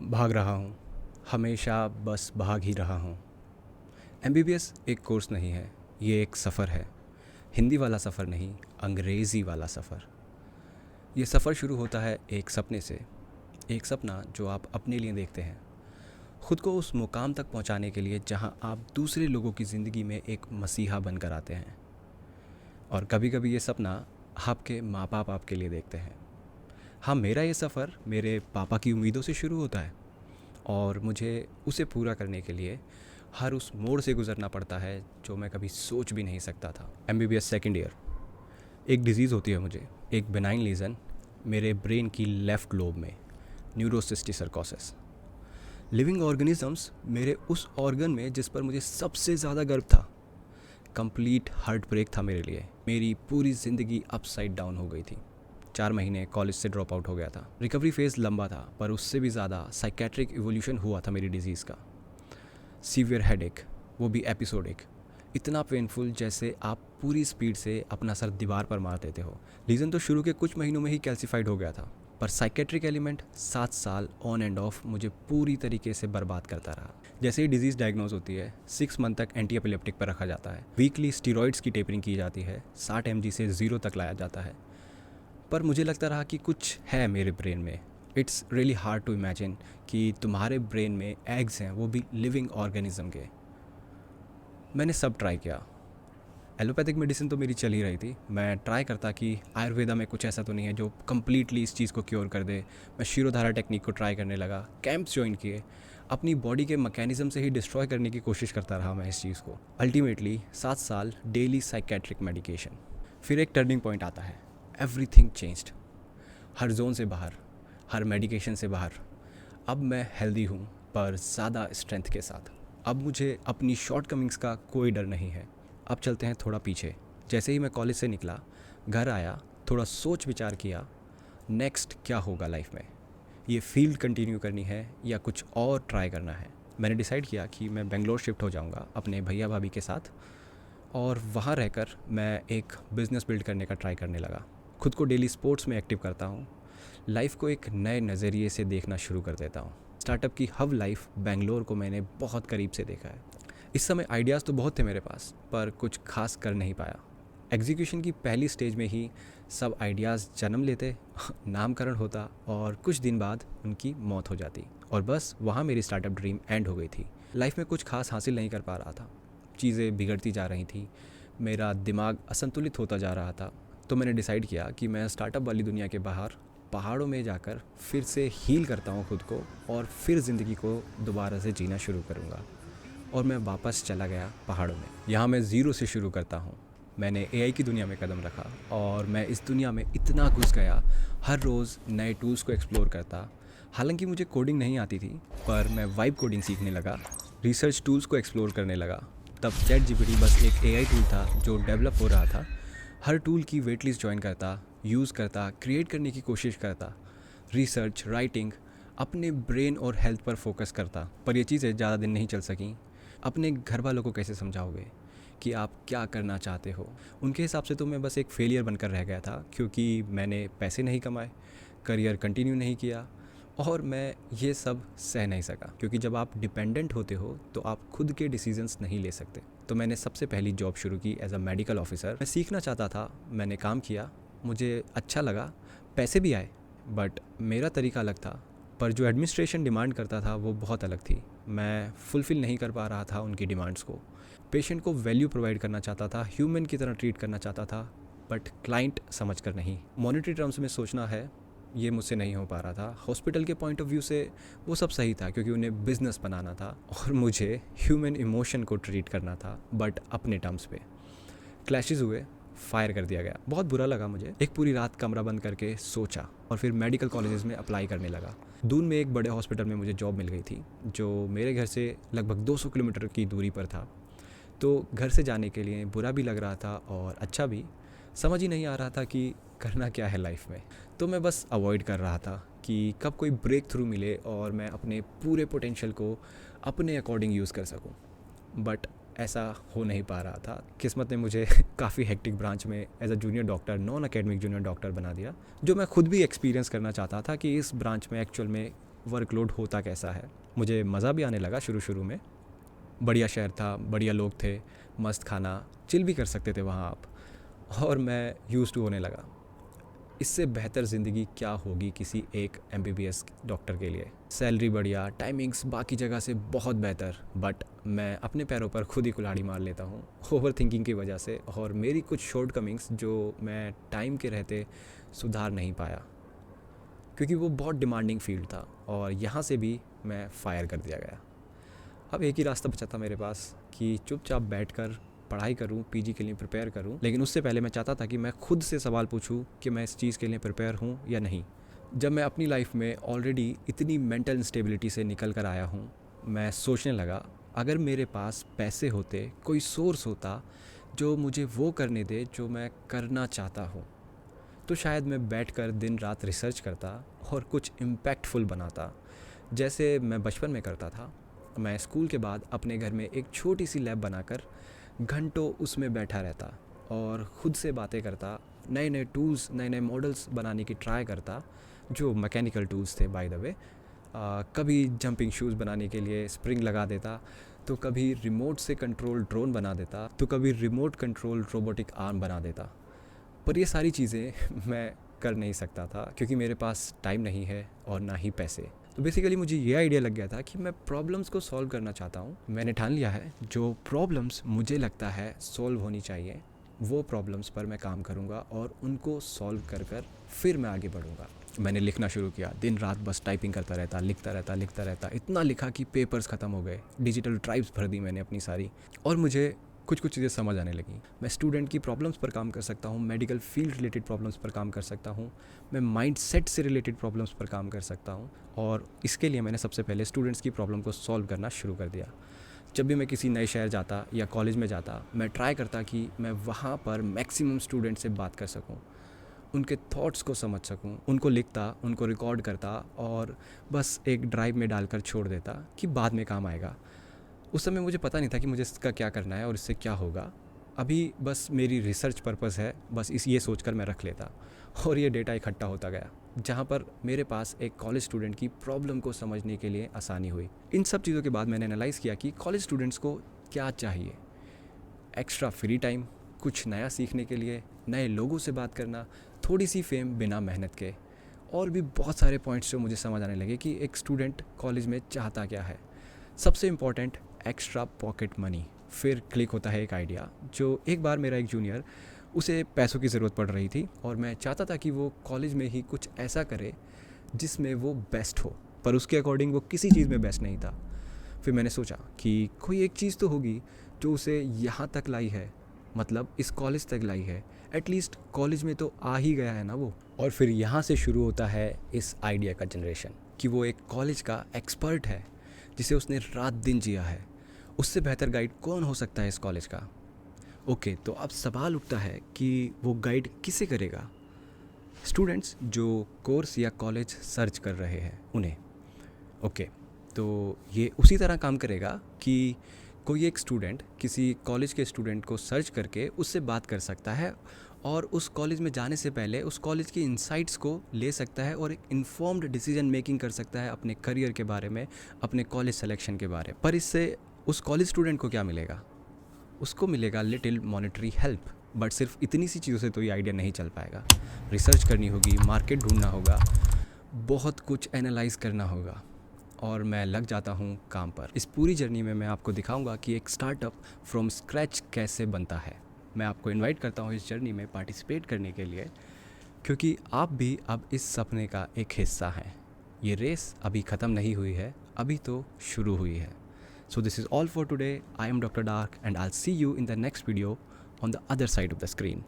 भाग रहा हूँ, हमेशा बस भाग ही रहा हूँ। एमबीबीएस एक कोर्स नहीं है, ये एक सफ़र है। हिंदी वाला सफ़र नहीं, अंग्रेज़ी वाला सफ़र। ये सफ़र शुरू होता है एक सपने से। एक सपना जो आप अपने लिए देखते हैं, खुद को उस मुकाम तक पहुंचाने के लिए जहां आप दूसरे लोगों की ज़िंदगी में एक मसीहा बनकर आते हैं। और कभी कभी ये सपना आपके माँ बाप आपके लिए देखते हैं। हाँ, मेरा ये सफ़र मेरे पापा की उम्मीदों से शुरू होता है और मुझे उसे पूरा करने के लिए हर उस मोड़ से गुजरना पड़ता है जो मैं कभी सोच भी नहीं सकता था। MBBS second year. एक डिज़ीज़ होती है मुझे, एक बेनाइन लीज़न मेरे ब्रेन की लेफ़्ट लोब में, न्यूरोसिस्टिसरकोसिस। लिविंग ऑर्गेनिजम्स मेरे उस ऑर्गन में जिस पर मुझे सबसे ज़्यादा गर्व था। कंप्लीट हार्ट ब्रेक था मेरे लिए। मेरी पूरी ज़िंदगी अपसाइड डाउन हो गई थी। 4 महीने कॉलेज से ड्रॉप आउट हो गया था। रिकवरी फेज़ लंबा था, पर उससे भी ज़्यादा साइकेट्रिक इवोल्यूशन हुआ था मेरी डिज़ीज़ का। सीवियर हेडेक, वो भी एपिसोडिक। इतना पेनफुल जैसे आप पूरी स्पीड से अपना सर दीवार पर मार देते हो। लीजन तो शुरू के कुछ महीनों में ही कैल्सिफाइड हो गया था, पर साइकेट्रिक एलिमेंट 7 साल ऑन एंड ऑफ मुझे पूरी तरीके से बर्बाद करता रहा। जैसे ही डिजीज़ डायग्नोज होती है, 6 मंथ तक एंटी एपिलेप्टिक पर रखा जाता है। वीकली स्टीरॉइड्स की टेपरिंग की जाती है, 60 mg से 0 तक लाया जाता है। पर मुझे लगता रहा कि कुछ है मेरे ब्रेन में। It's really hard to imagine कि तुम्हारे ब्रेन में एग्स हैं, वो भी लिविंग ऑर्गेनिज्म के। मैंने सब ट्राई किया। एलोपैथिक मेडिसिन तो मेरी चल ही रही थी। मैं ट्राई करता कि आयुर्वेदा में कुछ ऐसा तो नहीं है जो कम्प्लीटली इस चीज़ को क्योर कर दे। मैं शिरोधारा टेक्निक को ट्राई करने लगा, कैंप्स ज्वाइन किए, अपनी बॉडी के मैकेनिज्म से ही डिस्ट्रॉय करने की कोशिश करता रहा मैं इस चीज़ को। अल्टीमेटली 7 साल डेली साइकेट्रिक मेडिकेशन। फिर एक टर्निंग पॉइंट आता है। Everything changed. हर जोन से बाहर, हर मेडिकेशन से बाहर। अब मैं हेल्दी हूँ, पर ज़्यादा स्ट्रेंथ के साथ। अब मुझे अपनी शॉर्ट कमिंग्स का कोई डर नहीं है। अब चलते हैं थोड़ा पीछे। जैसे ही मैं कॉलेज से निकला, घर आया, थोड़ा सोच विचार किया, नेक्स्ट क्या होगा लाइफ में। ये फील्ड कंटिन्यू करनी है या कुछ और ट्राई करना है। मैंने डिसाइड किया कि मैं बेंगलोर शिफ्ट हो जाऊंगा अपने भैया भाभी के साथ, और वहाँ रहकर मैं एक बिज़नेस बिल्ड करने का ट्राई करने लगा। खुद को डेली स्पोर्ट्स में एक्टिव करता हूँ, लाइफ को एक नए नज़रिए से देखना शुरू कर देता हूँ। स्टार्टअप की हब लाइफ बेंगलोर को मैंने बहुत करीब से देखा है। इस समय आइडियाज़ तो बहुत थे मेरे पास, पर कुछ खास कर नहीं पाया। एग्जीक्यूशन की पहली स्टेज में ही सब आइडियाज़ जन्म लेते, नामकरण होता और कुछ दिन बाद उनकी मौत हो जाती, और बस वहाँ मेरी स्टार्टअप ड्रीम एंड हो गई थी। लाइफ में कुछ खास हासिल नहीं कर पा रहा था, चीज़ें बिगड़ती जा रही थी, मेरा दिमाग असंतुलित होता जा रहा था। तो मैंने डिसाइड किया कि मैं स्टार्टअप वाली दुनिया के बाहर पहाड़ों में जाकर फिर से हील करता हूँ खुद को, और फिर ज़िंदगी को दोबारा से जीना शुरू करूँगा। और मैं वापस चला गया पहाड़ों में। यहाँ मैं ज़ीरो से शुरू करता हूँ। मैंने एआई की दुनिया में कदम रखा और मैं इस दुनिया में इतना घुस गया, हर रोज़ नए टूल्स को एक्सप्लोर करता। हालांकि मुझे कोडिंग नहीं आती थी, पर मैं वाइब कोडिंग सीखने लगा, रिसर्च टूल्स को एक्सप्लोर करने लगा। तब चैट जीपीटी बस एक एआई टूल था जो डेवलप हो रहा था। हर टूल की वेट लिस्ट ज्वाइन करता, यूज़ करता, क्रिएट करने की कोशिश करता, रिसर्च, राइटिंग, अपने ब्रेन और हेल्थ पर फोकस करता। पर ये चीज़ें ज़्यादा दिन नहीं चल सकें। अपने घर वालों को कैसे समझाओगे कि आप क्या करना चाहते हो? उनके हिसाब से तो मैं बस एक फेलियर बनकर रह गया था, क्योंकि मैंने पैसे नहीं कमाए, करियर कंटिन्यू नहीं किया, और मैं ये सब सह नहीं सका। क्योंकि जब आप डिपेंडेंट होते हो तो आप खुद के डिसीजंस नहीं ले सकते। तो मैंने सबसे पहली जॉब शुरू की एज अ मेडिकल ऑफिसर। मैं सीखना चाहता था, मैंने काम किया, मुझे अच्छा लगा, पैसे भी आए, बट मेरा तरीका अलग था। पर जो एडमिनिस्ट्रेशन डिमांड करता था वो बहुत अलग थी। मैं फुलफ़िल नहीं कर पा रहा था उनकी डिमांड्स को। पेशेंट को वैल्यू प्रोवाइड करना चाहता था, ह्यूमन की तरह ट्रीट करना चाहता था, बट क्लाइंट समझ कर नहीं। मॉनेटरी टर्म्स में सोचना है, ये मुझसे नहीं हो पा रहा था। हॉस्पिटल के पॉइंट ऑफ व्यू से वो सब सही था, क्योंकि उन्हें बिजनेस बनाना था और मुझे ह्यूमन इमोशन को ट्रीट करना था, बट अपने टर्म्स पे। क्लैशेस हुए, फायर कर दिया गया, बहुत बुरा लगा मुझे। एक पूरी रात कमरा बंद करके सोचा और फिर मेडिकल कॉलेजेस में अप्लाई करने लगा। दून में एक बड़े हॉस्पिटल में मुझे जॉब मिल गई थी, जो मेरे घर से लगभग 200 किलोमीटर की दूरी पर था। तो घर से जाने के लिए बुरा भी लग रहा था और अच्छा भी। समझ ही नहीं आ रहा था कि करना क्या है लाइफ में। तो मैं बस अवॉइड कर रहा था कि कब कोई ब्रेक थ्रू मिले और मैं अपने पूरे पोटेंशियल को अपने अकॉर्डिंग यूज़ कर सकूं। बट ऐसा हो नहीं पा रहा था। किस्मत ने मुझे काफ़ी हेक्टिक ब्रांच में as a junior doctor, non academic junior doctor बना दिया, जो मैं खुद भी एक्सपीरियंस करना चाहता था कि इस ब्रांच में एक्चुअल में वर्कलोड होता कैसा है। मुझे मज़ा भी आने लगा शुरू में। बढ़िया शहर था, बढ़िया लोग थे, मस्त खाना, चिल भी कर सकते थे वहाँ आप, और मैं यूज़ टू होने लगा। इससे बेहतर ज़िंदगी क्या होगी किसी एक MBBS डॉक्टर के लिए। सैलरी बढ़िया, टाइमिंग्स बाकी जगह से बहुत बेहतर, बट मैं अपने पैरों पर खुद ही कुल्हाड़ी मार लेता हूँ ओवर थिंकिंग की वजह से, और मेरी कुछ शॉर्ट कमिंग्स जो मैं टाइम के रहते सुधार नहीं पाया, क्योंकि वो बहुत डिमांडिंग फील्ड था और यहाँ से भी मैं फायर कर दिया गया। अब एक ही रास्ता बचा था मेरे पास कि चुपचाप बैठकर पढ़ाई करूं, PG के लिए प्रिपेयर करूं। लेकिन उससे पहले मैं चाहता था कि मैं खुद से सवाल पूछूं कि मैं इस चीज़ के लिए प्रिपेयर हूं या नहीं। जब मैं अपनी लाइफ में ऑलरेडी इतनी मेंटल इंस्टेबिलिटी से निकल कर आया हूं, मैं सोचने लगा अगर मेरे पास पैसे होते, कोई सोर्स होता जो मुझे वो करने दे जो मैं करना चाहता हूँ, तो शायद मैं बैठकर दिन रात रिसर्च करता और कुछ इम्पैक्टफुल बनाता, जैसे मैं बचपन में करता था। मैं स्कूल के बाद अपने घर में एक छोटी सी लैब बनाकर घंटों उसमें बैठा रहता और ख़ुद से बातें करता, नए नए टूल्स, नए नए मॉडल्स बनाने की ट्राई करता, जो मैकेनिकल टूल्स थे बाय द वे। कभी जंपिंग शूज़ बनाने के लिए स्प्रिंग लगा देता, तो कभी रिमोट से कंट्रोल ड्रोन बना देता, तो कभी रिमोट कंट्रोल रोबोटिक आर्म बना देता। पर ये सारी चीज़ें मैं कर नहीं सकता था क्योंकि मेरे पास टाइम नहीं है और ना ही पैसे। तो बेसिकली मुझे ये आइडिया लग गया था कि मैं प्रॉब्लम्स को सॉल्व करना चाहता हूँ। मैंने ठान लिया है जो प्रॉब्लम्स मुझे लगता है सॉल्व होनी चाहिए, वो प्रॉब्लम्स पर मैं काम करूँगा और उनको सॉल्व कर फिर मैं आगे बढ़ूँगा। मैंने लिखना शुरू किया, दिन रात बस टाइपिंग करता रहता, लिखता रहता। इतना लिखा कि पेपर्स ख़त्म हो गए, डिजिटल ड्राइव्स भर दी मैंने अपनी सारी, और मुझे कुछ चीज़ें समझ आने लगी। मैं स्टूडेंट की प्रॉब्लम्स पर काम कर सकता हूँ, मेडिकल फील्ड रिलेटेड प्रॉब्लम्स पर काम कर सकता हूँ, मैं माइंड सेट से रिलेटेड प्रॉब्लम्स पर काम कर सकता हूँ। और इसके लिए मैंने सबसे पहले स्टूडेंट्स की प्रॉब्लम को सॉल्व करना शुरू कर दिया। जब भी मैं किसी नए शहर जाता या कॉलेज में जाता, मैं ट्राई करता कि मैं वहाँ पर मैक्सिमम स्टूडेंट से बात कर सकूँ, उनके थॉट्स को समझ सकूँ, उनको लिखता, उनको रिकॉर्ड करता और बस एक ड्राइव में डालकर छोड़ देता कि बाद में काम आएगा। उस समय मुझे पता नहीं था कि मुझे इसका क्या करना है और इससे क्या होगा। अभी बस मेरी रिसर्च पर्पस है, बस ये सोचकर मैं रख लेता, और ये डेटा इकट्ठा होता गया, जहाँ पर मेरे पास एक कॉलेज स्टूडेंट की प्रॉब्लम को समझने के लिए आसानी हुई। इन सब चीज़ों के बाद मैंने एनालाइज़ किया कि कॉलेज स्टूडेंट्स को क्या चाहिए। एक्स्ट्रा फ्री टाइम, कुछ नया सीखने के लिए, नए लोगों से बात करना, थोड़ी सी फेम बिना मेहनत के, और भी बहुत सारे पॉइंट्स जो मुझे समझ आने लगे कि एक स्टूडेंट कॉलेज में चाहता क्या है। सबसे इम्पॉर्टेंट, एक्स्ट्रा पॉकेट मनी। फिर क्लिक होता है एक आइडिया, जो एक बार मेरा एक जूनियर, उसे पैसों की ज़रूरत पड़ रही थी और मैं चाहता था कि वो कॉलेज में ही कुछ ऐसा करे जिसमें वो बेस्ट हो, पर उसके अकॉर्डिंग वो किसी चीज़ में बेस्ट नहीं था। फिर मैंने सोचा कि कोई एक चीज़ तो होगी जो उसे यहाँ तक लाई है, मतलब इस कॉलेज तक लाई है, एटलीस्ट कॉलेज में तो आ ही गया है ना वो। और फिर यहाँ से शुरू होता है इस आइडिया का जनरेशन कि वो एक कॉलेज का एक्सपर्ट है जिसे उसने रात दिन जिया है। उससे बेहतर गाइड कौन हो सकता है इस कॉलेज का। ओके, तो अब सवाल उठता है कि वो गाइड किसे करेगा। स्टूडेंट्स जो कोर्स या कॉलेज सर्च कर रहे हैं उन्हें। ओके, तो ये उसी तरह काम करेगा कि कोई एक स्टूडेंट किसी कॉलेज के स्टूडेंट को सर्च करके उससे बात कर सकता है और उस कॉलेज में जाने से पहले उस कॉलेज की इनसाइट्स को ले सकता है और एक इन्फॉर्म्ड डिसीजन मेकिंग कर सकता है अपने करियर के बारे में, अपने कॉलेज सिलेक्शन के बारे में। पर इससे उस कॉलेज स्टूडेंट को क्या मिलेगा? उसको मिलेगा लिटिल मॉनेटरी हेल्प, बट सिर्फ इतनी सी चीज़ों से तो ये आइडिया नहीं चल पाएगा। रिसर्च करनी होगी, मार्केट ढूंढना होगा, बहुत कुछ एनालाइज करना होगा, और मैं लग जाता हूँ काम पर। इस पूरी जर्नी में मैं आपको दिखाऊंगा कि एक स्टार्टअप फ्रॉम स्क्रैच कैसे बनता है। मैं आपको इनवाइट करता हूँ इस जर्नी में पार्टिसिपेट करने के लिए, क्योंकि आप भी अब इस सपने का एक हिस्सा हैं। ये रेस अभी ख़त्म नहीं हुई है, अभी तो शुरू हुई है। So this is all for today. I am Dr. Dark and I'll see you in the next video on the other side of the screen.